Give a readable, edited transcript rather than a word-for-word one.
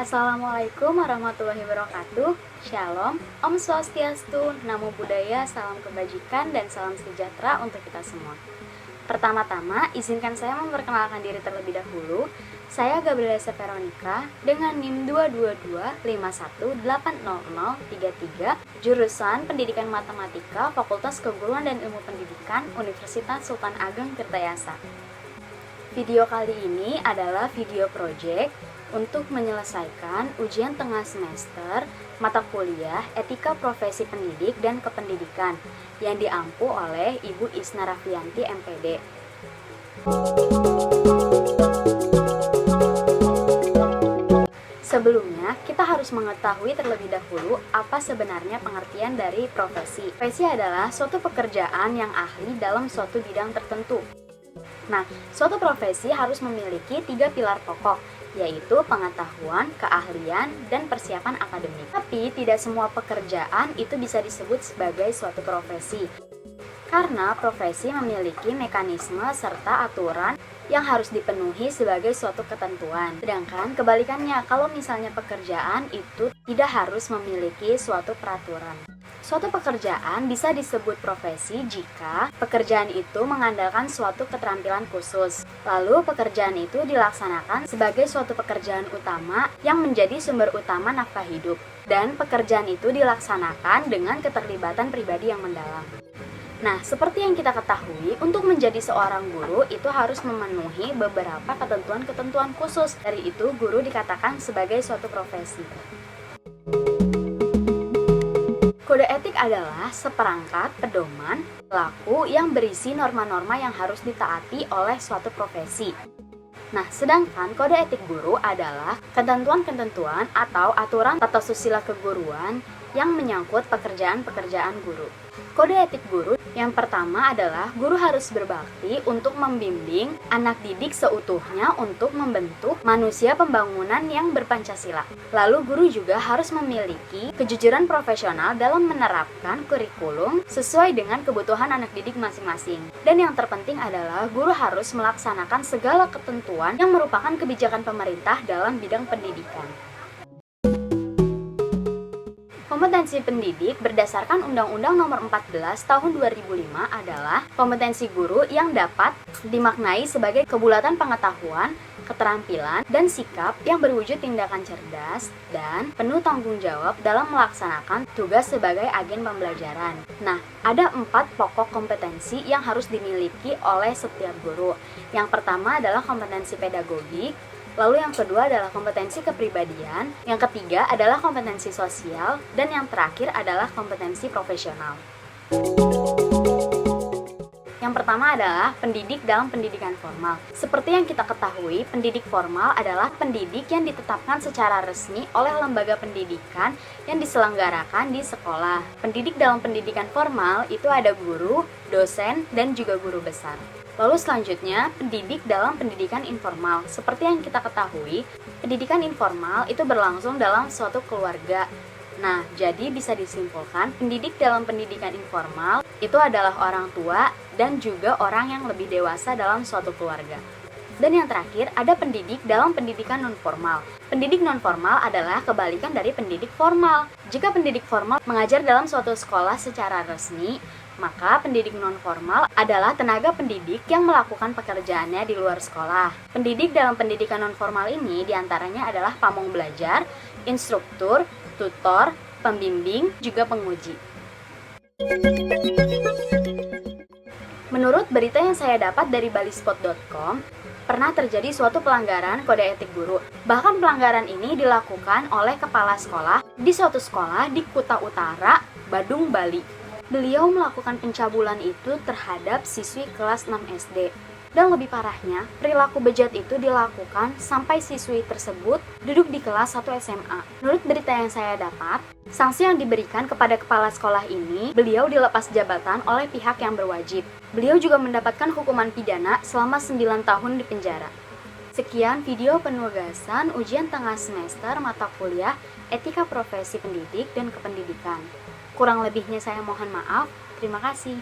Assalamualaikum warahmatullahi wabarakatuh. Shalom, Om Swastiastu, Namo Buddhaya, salam kebajikan dan salam sejahtera untuk kita semua. Pertama-tama, izinkan saya memperkenalkan diri terlebih dahulu. Saya Gabriela Veronica dengan NIM 22251800033, jurusan Pendidikan Matematika, Fakultas Keguruan dan Ilmu Pendidikan, Universitas Sultan Ageng Tirtayasa. Video kali ini adalah video project untuk menyelesaikan ujian tengah semester mata kuliah Etika Profesi Pendidik dan Kependidikan yang diampu oleh Ibu Isna Rafianti, MPD. Sebelumnya, kita harus mengetahui terlebih dahulu apa sebenarnya pengertian dari profesi. Profesi adalah suatu pekerjaan yang ahli dalam suatu bidang tertentu. Nah, suatu profesi harus memiliki 3 pilar pokok, yaitu pengetahuan, keahlian, dan persiapan akademik. Tapi tidak semua pekerjaan itu bisa disebut sebagai suatu profesi, karena profesi memiliki mekanisme serta aturan yang harus dipenuhi sebagai suatu ketentuan. Sedangkan kebalikannya, kalau misalnya pekerjaan itu tidak harus memiliki suatu peraturan. Suatu pekerjaan bisa disebut profesi jika pekerjaan itu mengandalkan suatu keterampilan khusus. Lalu pekerjaan itu dilaksanakan sebagai suatu pekerjaan utama yang menjadi sumber utama nafkah hidup. Dan pekerjaan itu dilaksanakan dengan keterlibatan pribadi yang mendalam. Nah, seperti yang kita ketahui, untuk menjadi seorang guru itu harus memenuhi beberapa ketentuan-ketentuan khusus. Dari itu, guru dikatakan sebagai suatu profesi. Kode etik adalah seperangkat pedoman perilaku yang berisi norma-norma yang harus ditaati oleh suatu profesi. Nah, sedangkan kode etik guru adalah ketentuan-ketentuan atau aturan tata susila keguruan yang menyangkut pekerjaan-pekerjaan guru. Kode etik guru yang pertama adalah guru harus berbakti untuk membimbing anak didik seutuhnya untuk membentuk manusia pembangunan yang berpancasila. Lalu guru juga harus memiliki kejujuran profesional dalam menerapkan kurikulum sesuai dengan kebutuhan anak didik masing-masing. Dan yang terpenting adalah guru harus melaksanakan segala ketentuan yang merupakan kebijakan pemerintah dalam bidang pendidikan. Kompetensi pendidik berdasarkan Undang-Undang Nomor 14 Tahun 2005 adalah kompetensi guru yang dapat dimaknai sebagai kebulatan pengetahuan, keterampilan, dan sikap yang berwujud tindakan cerdas dan penuh tanggung jawab dalam melaksanakan tugas sebagai agen pembelajaran. Nah, ada 4 pokok kompetensi yang harus dimiliki oleh setiap guru. Yang pertama adalah kompetensi pedagogik. Lalu yang kedua adalah kompetensi kepribadian, yang ketiga adalah kompetensi sosial, dan yang terakhir adalah kompetensi profesional. Yang pertama adalah pendidik dalam pendidikan formal. Seperti yang kita ketahui, pendidik formal adalah pendidik yang ditetapkan secara resmi oleh lembaga pendidikan yang diselenggarakan di sekolah. Pendidik dalam pendidikan formal itu ada guru, dosen, dan juga guru besar. Lalu selanjutnya, pendidik dalam pendidikan informal. Seperti yang kita ketahui, pendidikan informal itu berlangsung dalam suatu keluarga. Nah, jadi bisa disimpulkan, pendidik dalam pendidikan informal itu adalah orang tua dan juga orang yang lebih dewasa dalam suatu keluarga. Dan yang terakhir, ada pendidik dalam pendidikan nonformal. Pendidik nonformal adalah kebalikan dari pendidik formal. Jika pendidik formal mengajar dalam suatu sekolah secara resmi, maka pendidik nonformal adalah tenaga pendidik yang melakukan pekerjaannya di luar sekolah. Pendidik dalam pendidikan nonformal ini diantaranya adalah pamong belajar, instruktur, tutor, pembimbing, juga penguji. Menurut berita yang saya dapat dari balispot.com, pernah terjadi suatu pelanggaran kode etik guru. Bahkan pelanggaran ini dilakukan oleh kepala sekolah di suatu sekolah di Kuta Utara, Badung, Bali. Beliau melakukan pencabulan itu terhadap siswi kelas 6 SD. Dan lebih parahnya, perilaku bejat itu dilakukan sampai siswi tersebut duduk di kelas 1 SMA. Menurut berita yang saya dapat, sanksi yang diberikan kepada kepala sekolah ini, beliau dilepas jabatan oleh pihak yang berwajib. Beliau juga mendapatkan hukuman pidana selama 9 tahun di penjara. Sekian video penugasan ujian tengah semester mata kuliah Etika Profesi Pendidik dan Kependidikan. Kurang lebihnya saya mohon maaf. Terima kasih.